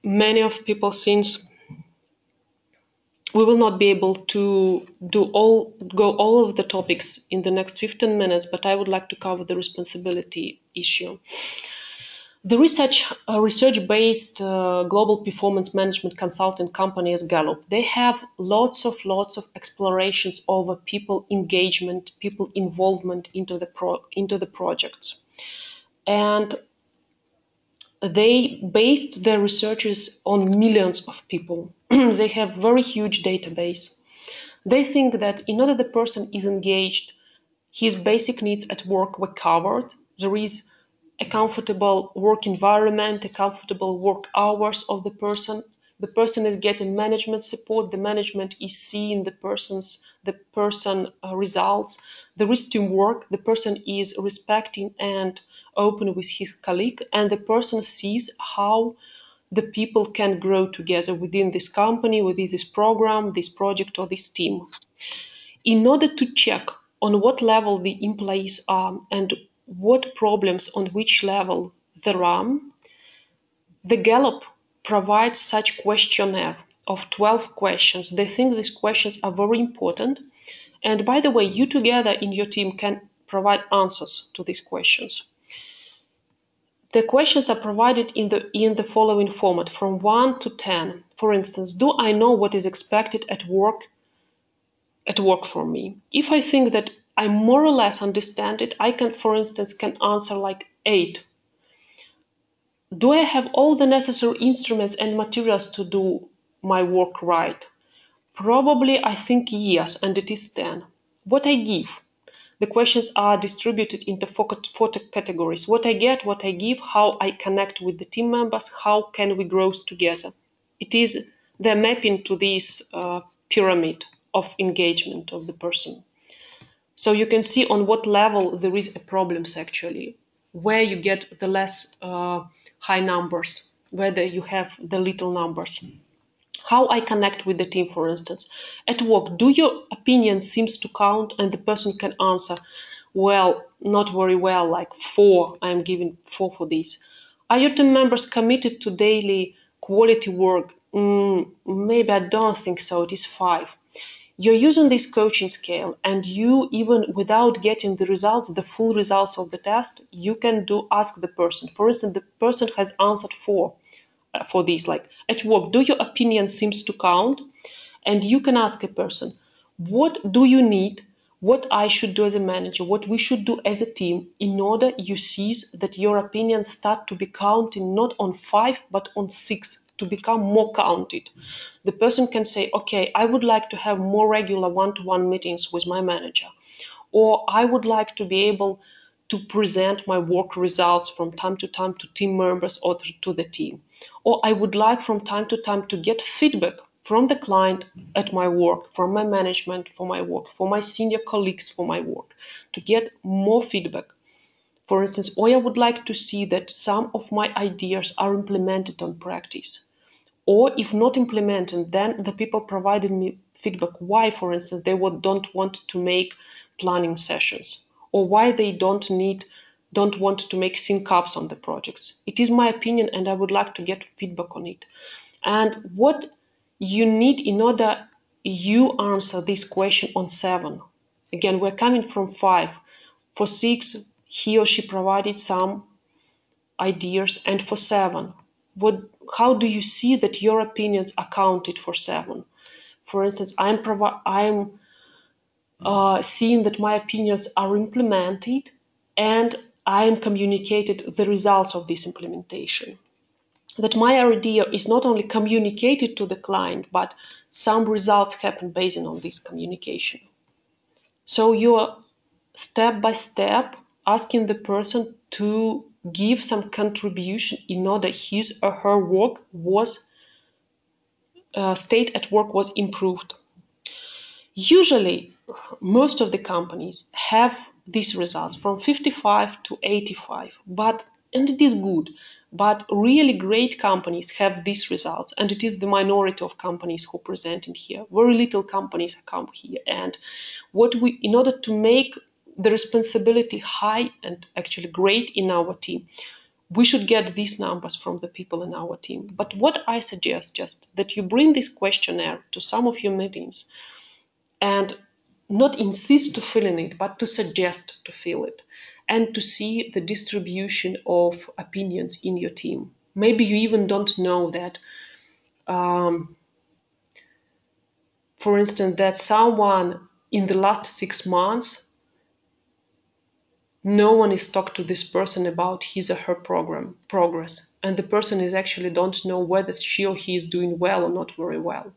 many of people, since we will not be able to go all of the topics in the next 15 minutes, but I would like to cover the responsibility issue. The research-based global performance management consulting company is Gallup. They have lots of explorations over people engagement, people involvement into the projects, and they based their researches on millions of people. They have very huge database. They think that in order the person is engaged, his basic needs at work were covered. There is a comfortable work environment, a comfortable work hours of the person. The person is getting management support. The management is seeing the person results. There is teamwork. The person is respecting and open with his colleague, and the person sees how the people can grow together within this company, within this program, this project, or this team. In order to check on what level the employees are and what problems on which level there are, the Gallup provides such questionnaire of 12 questions. They think these questions are very important. And by the way, you together in your team can provide answers to these questions. The questions are provided in the following format, from 1 to 10. For instance, do I know what is expected at work from me? If I think that I more or less understand it, I can, for instance, can answer like 8. Do I have all the necessary instruments and materials to do my work right? Probably I think yes, and it is 10. What I give? The questions are distributed into four categories. What I get, what I give, how I connect with the team members, how can we grow together. It is the mapping to this pyramid of engagement of the person. So you can see on what level there is a problems actually, where you get the less high numbers, whether you have the little numbers. How I connect with the team, for instance. At work, do your opinion seems to count? And the person can answer, well, not very well, like 4, I'm giving 4 for this. Are your team members committed to daily quality work? Maybe I don't think so, it is 5. You're using this coaching scale, and you, even without getting the results, the full results of the test, you can ask the person. For instance, the person has answered 4 for this, like at work, do your opinion seems to count? And you can ask a person, what do you need? What I should do as a manager? What we should do as a team in order you see that your opinions start to be counted not on 5 but on 6, to become more counted. The person can say, okay, I would like to have more regular one-to-one meetings with my manager, or I would like to be able to present my work results from time to time to team members or to the team. Or I would like from time to time to get feedback from the client at my work, from my management for my work, for my senior colleagues for my work, to get more feedback. For instance, or I would like to see that some of my ideas are implemented on practice. Or if not implemented, then the people provided me feedback why, for instance, they don't want to make planning sessions, or why they don't want to make sync-ups on the projects. It is my opinion and I would like to get feedback on it. And what you need in order you answer this question on 7. Again, we're coming from 5. For 6, he or she provided some ideas, and for 7, how do you see that your opinions are counted for 7? For instance, I'm seeing that my opinions are implemented and I am communicated the results of this implementation. That my idea is not only communicated to the client, but some results happen based on this communication. So you are step by step asking the person to give some contribution in order his or her work state at work was improved. Usually, most of the companies have these results from 55 to 85, and it is good. But really great companies have these results, and it is the minority of companies who present in here. Very little companies come here, and in order to make the responsibility high and actually great in our team, we should get these numbers from the people in our team. But what I suggest just that you bring this questionnaire to some of your meetings and not insist to fill in it, but to suggest to fill it. and to see the distribution of opinions in your team. Maybe you even don't know that, for instance, that someone in the last 6 months, no one is talked to this person about his or her progress, and the person is actually don't know whether she or he is doing well or not very well.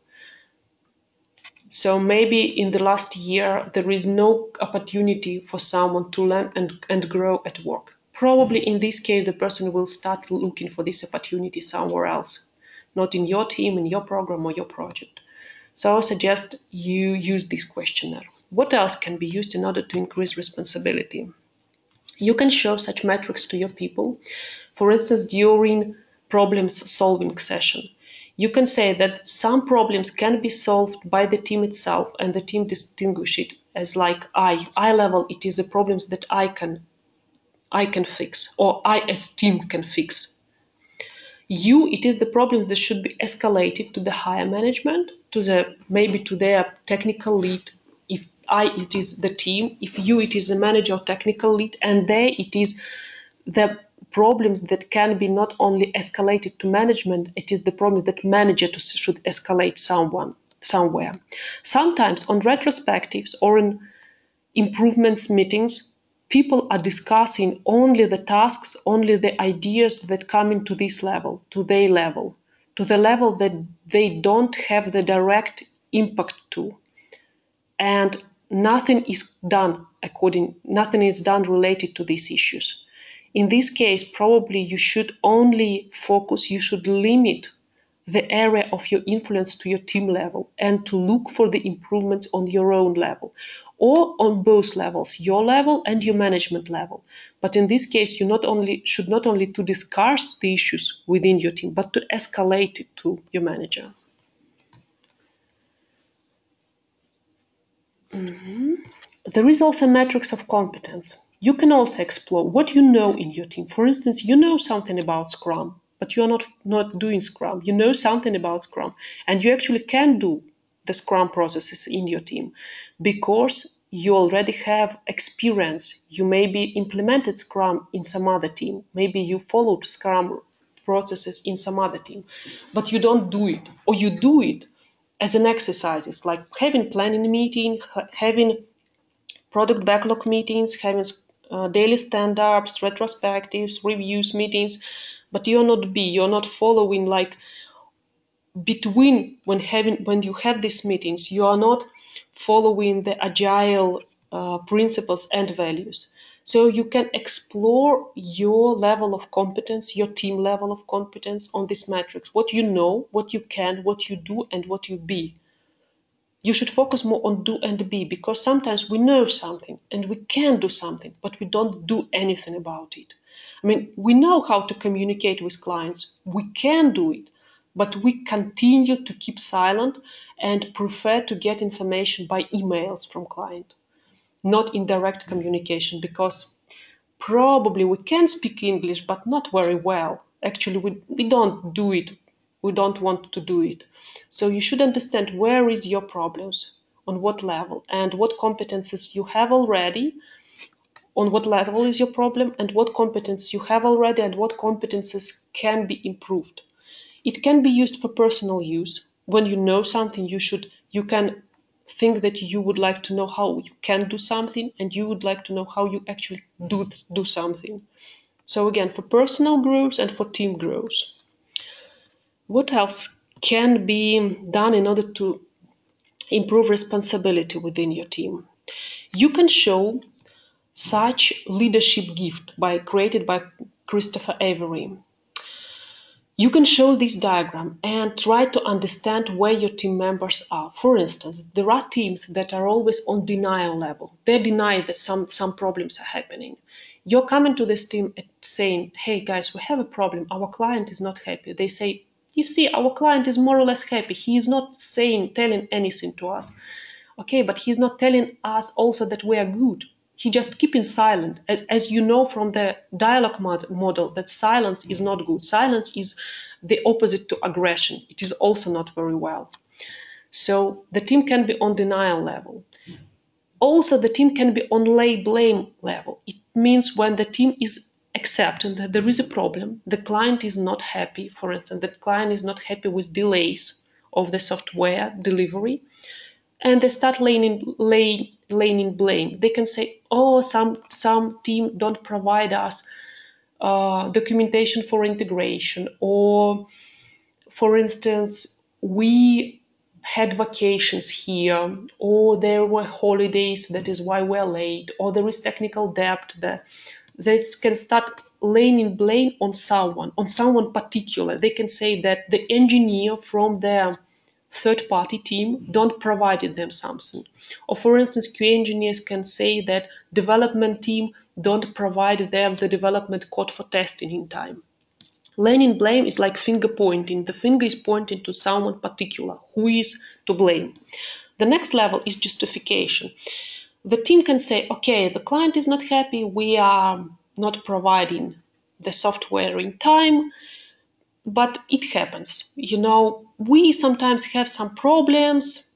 So maybe in the last year, there is no opportunity for someone to learn and grow at work. Probably in this case, the person will start looking for this opportunity somewhere else, not in your team, in your program or your project. So I suggest you use this questionnaire. What else can be used in order to increase responsibility? You can show such metrics to your people. For instance, during problems solving session, you can say that some problems can be solved by the team itself, and the team distinguish it as like I level, it is the problems that I can fix, or I as team can fix. You, it is the problems that should be escalated to the higher management, maybe to their technical lead. If I, it is the team. If you, it is the manager or technical lead, and they, it is the problems that can be not only escalated to management, it is the problem that manager should escalate somewhere. Sometimes on retrospectives or in improvements meetings, people are discussing only the tasks, only the ideas that come into this level, to the level that they don't have the direct impact to. And nothing is done related to these issues. In this case, probably you should only focus, you should limit the area of your influence to your team level and to look for the improvements on your own level or on both levels, your level and your management level. But in this case, you should not only to discuss the issues within your team, but to escalate it to your manager. There is also metrics of competence. You can also explore what you know in your team. For instance, you know something about Scrum, but you are not doing Scrum. You know something about Scrum, and you actually can do the Scrum processes in your team because you already have experience. You maybe implemented Scrum in some other team. Maybe you followed Scrum processes in some other team, but you don't do it, or you do it as an exercise. It's like having planning meeting, having product backlog meetings, having daily stand-ups, retrospectives, reviews meetings, but you're not following like between when you have these meetings, you are not following the agile principles and values. So you can explore your level of competence, your team level of competence on these metrics, what you know, what you can, what you do, and what you be. You should focus more on do and be, because sometimes we know something and we can do something, but we don't do anything about it. I mean, we know how to communicate with clients. We can do it, but we continue to keep silent and prefer to get information by emails from client, not in direct communication, because probably we can speak English, but not very well. Actually, we don't do it. We don't want to do it. So you should understand where is your problems, on what level, and what competences you have already, on what level is your problem, and what competence you have already, and what competences can be improved. It can be used for personal use. When you know something, you can think that you would like to know how you can do something, and you would like to know how you actually do something. So again, for personal growth and for team growth. What else can be done in order to improve responsibility within your team? You can show such leadership gift created by Christopher Avery. You can show this diagram and try to understand where your team members are. For instance, there are teams that are always on denial level. They deny that some problems are happening. You're coming to this team and saying, hey guys, we have a problem. Our client is not happy. They say, you see, our client is more or less happy. He is not telling anything to us. Okay, but he's not telling us also that we are good. He just keeping silent. As you know from the dialogue model, that silence is not good. Silence is the opposite to aggression. It is also not very well. So the team can be on denial level. Also, the team can be on lay blame level. means when the team is accepting that there is a problem, the client is not happy, for instance, the client is not happy with delays of the software delivery, and they start laying blame. They can say, oh, some team don't provide us documentation for integration, or for instance, we had vacations here, or there were holidays, that is why we're late, or there is technical debt there. They can start laying blame on someone particular. They can say that the engineer from their third-party team don't provide them something. Or for instance, QA engineers can say that development team don't provide them the development code for testing in time. Laying blame is like finger pointing. The finger is pointing to someone particular who is to blame. The next level is justification. The team can say, okay, the client is not happy, we are not providing the software in time, but it happens. We sometimes have some problems,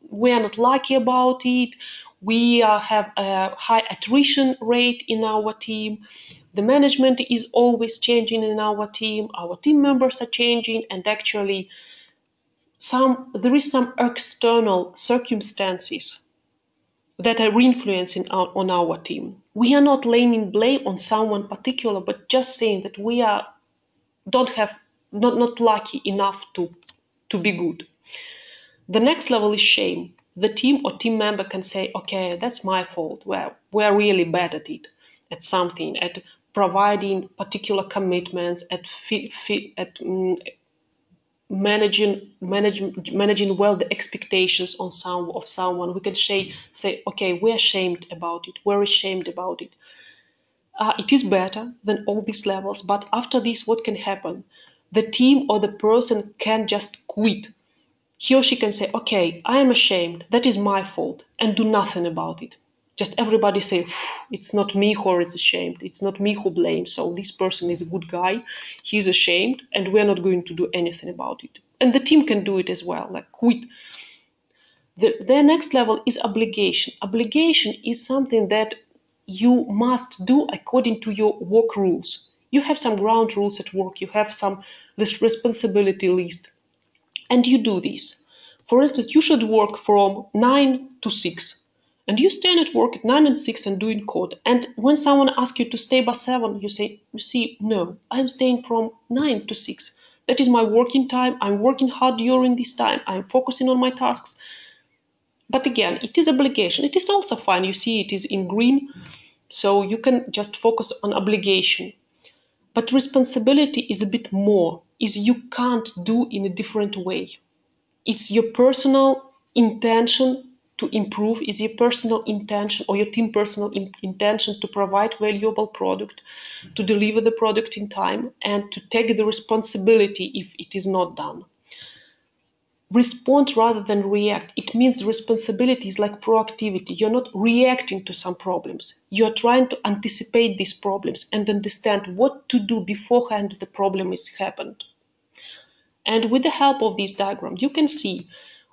we are not lucky about it, we have a high attrition rate in our team, the management is always changing in our team members are changing, and actually there is some external circumstances that are influencing on our team. We are not laying blame on someone particular, but just saying that we are not lucky enough to be good. The next level is shame. The team or team member can say, okay, that's my fault. Well, we're really bad at it, at something, at providing particular commitments, at managing well the expectations of someone. We can say, okay, we're ashamed about it. We're ashamed about it. It is better than all these levels, but after this, what can happen? The team or the person can just quit. He or she can say, okay, I am ashamed, that is my fault, and do nothing about it. Just everybody say, it's not me who is ashamed, it's not me who blames, so this person is a good guy, he's ashamed, and we're not going to do anything about it. And the team can do it as well, like quit. The next level is obligation. Obligation is something that you must do according to your work rules. You have some ground rules at work, you have this responsibility list, and you do this. For instance, you should work from 9 to 6, and you stand at work at 9 and 6 and doing code. And when someone asks you to stay by 7, you say, you see, no, I'm staying from 9 to 6. That is my working time. I'm working hard during this time. I'm focusing on my tasks. But again, it is obligation. It is also fine. You see, it is in green, so you can just focus on obligation. But responsibility is a bit more, is you can't do in a different way. It's your personal intention to improve, is your personal intention or your team personal intention to provide valuable product, to deliver the product in time, and to take the responsibility if it is not done. Respond rather than react. It means responsibility is like proactivity. You're not reacting to some problems. You're trying to anticipate these problems and understand what to do beforehand the problem has happened. And with the help of this diagram, you can see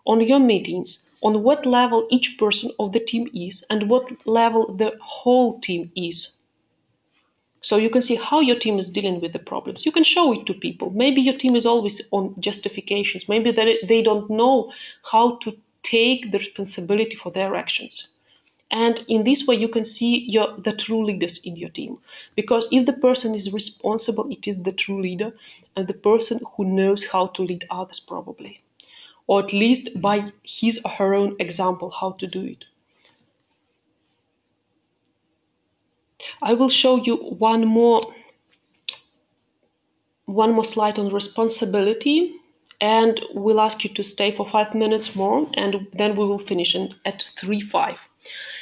on your meetings on what level each person of the team is and what level the whole team is. So you can see how your team is dealing with the problems. You can show it to people. Maybe your team is always on justifications. Maybe they don't know how to take the responsibility for their actions. And in this way, you can see the true leaders in your team. Because if the person is responsible, it is the true leader and the person who knows how to lead others probably. Or at least by his or her own example, how to do it. I will show you one more slide on responsibility, and we'll ask you to stay for 5 minutes more, and then we will finish at 3:05.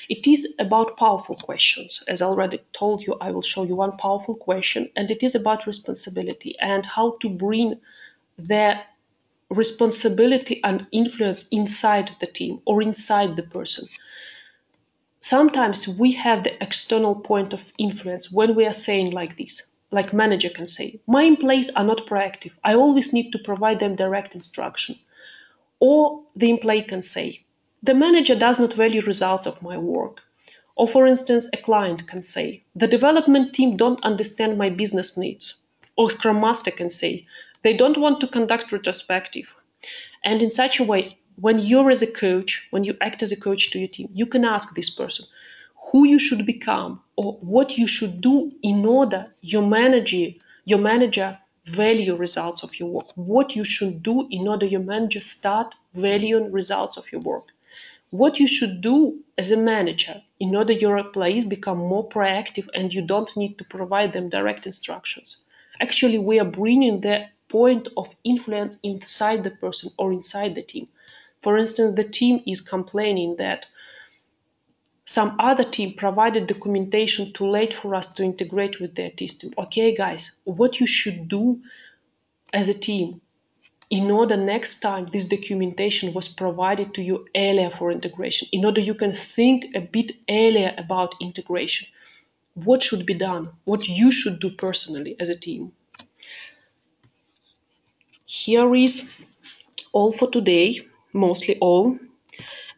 It is about powerful questions. As I already told you, I will show you one powerful question, and it is about responsibility and how to bring the responsibility and influence inside the team or inside the person. Sometimes we have the external point of influence when we are saying like this. Like manager can say, my employees are not proactive. I always need to provide them direct instruction. Or the employee can say, the manager does not value results of my work. Or for instance, a client can say, the development team don't understand my business needs. Or Scrum Master can say, they don't want to conduct retrospective. And in such a way, when you're as a coach, when you act as a coach to your team, you can ask this person who you should become or what you should do in order your manager value results of your work. What you should do in order your manager start valuing results of your work. What you should do as a manager in order your employees become more proactive and you don't need to provide them direct instructions. Actually, we are bringing the point of influence inside the person or inside the team. For instance, the team is complaining that some other team provided documentation too late for us to integrate with their system. Okay, guys, what you should do as a team in order next time this documentation was provided to you earlier for integration, in order you can think a bit earlier about integration. What should be done? What you should do personally as a team? Here is all for today, mostly all.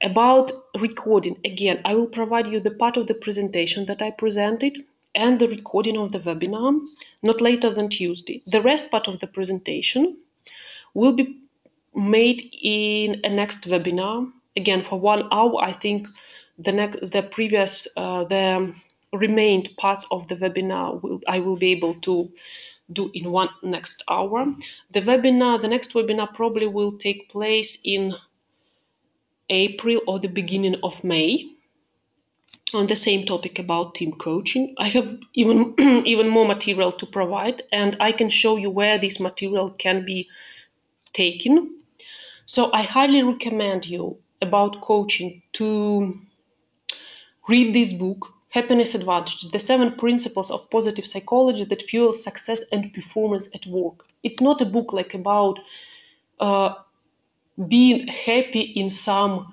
About recording, again, I will provide you the part of the presentation that I presented and the recording of the webinar, not later than Tuesday. The rest part of the presentation will be made in a next webinar. Again, for 1 hour, I think the remained parts of the webinar I will be able to do in one next hour. The next webinar probably will take place in April or the beginning of May on the same topic about team coaching. I have even even more material to provide, and I can show you where this material can be taken. So I highly recommend you about coaching to read this book, Happiness Advantages, the 7 principles of positive psychology that fuel success and performance at work. It's not a book like about being happy in some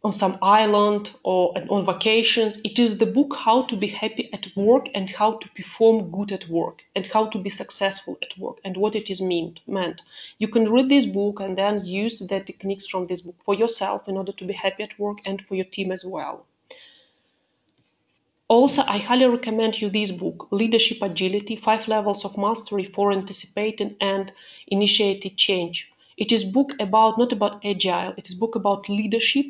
on some island or on vacations. It is the book how to be happy at work and how to perform good at work and how to be successful at work and what it is meant. You can read this book and then use the techniques from this book for yourself in order to be happy at work and for your team as well. Also, I highly recommend you this book, Leadership Agility, 5 Levels of Mastery for Anticipating and Initiating Change. It is book not about agile, it is book about leadership,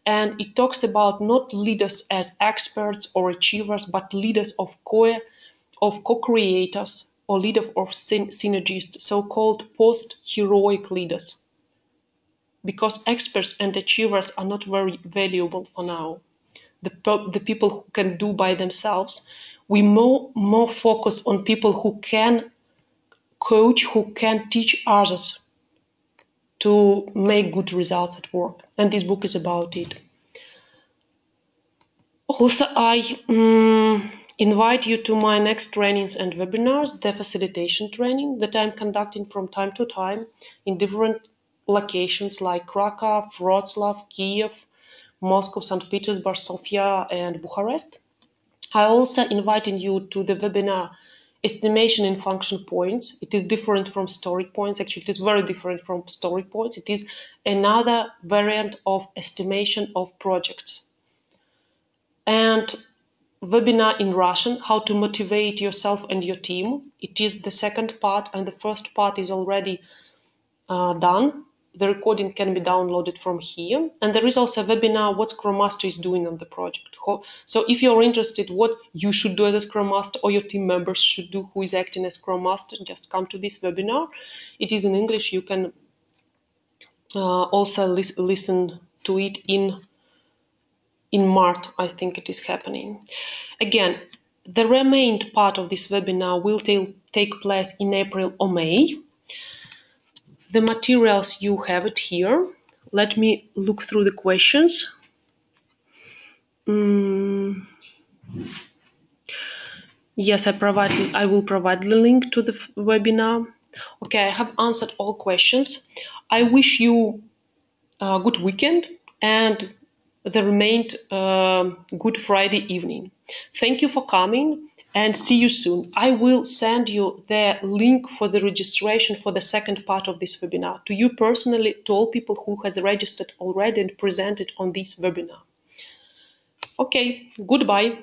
and it talks about not leaders as experts or achievers, but leaders of co-creators or leaders of synergists, so-called post-heroic leaders. Because experts and achievers are not very valuable for now. The people who can do by themselves, we more focus on people who can coach, who can teach others to make good results at work. And this book is about it. Also, I invite you to my next trainings and webinars, the facilitation training that I'm conducting from time to time in different locations like Krakow, Wrocław, Kiev, Moscow, St. Petersburg, Sofia, and Bucharest. I also invite you to the webinar Estimation in Function Points. It is different from story points. Actually, it is very different from story points. It is another variant of estimation of projects. And webinar in Russian, how to motivate yourself and your team. It is the second part, and the first part is already done. The recording can be downloaded from here. And there is also a webinar, what Scrum Master is doing on the project. So if you're interested what you should do as a Scrum Master or your team members should do who is acting as Scrum Master, just come to this webinar. It is in English. You can also listen to it in March, I think it is happening. Again, the remaining part of this webinar will take place in April or May. The materials, you have it here. Let me look through the questions. Yes, I will provide the link to the webinar. Okay, I have answered all questions. I wish you a good weekend and the remained Good Friday evening. Thank you for coming, and see you soon. I will send you the link for the registration for the second part of this webinar to you personally, to all people who has registered already and presented on this webinar. Okay, goodbye.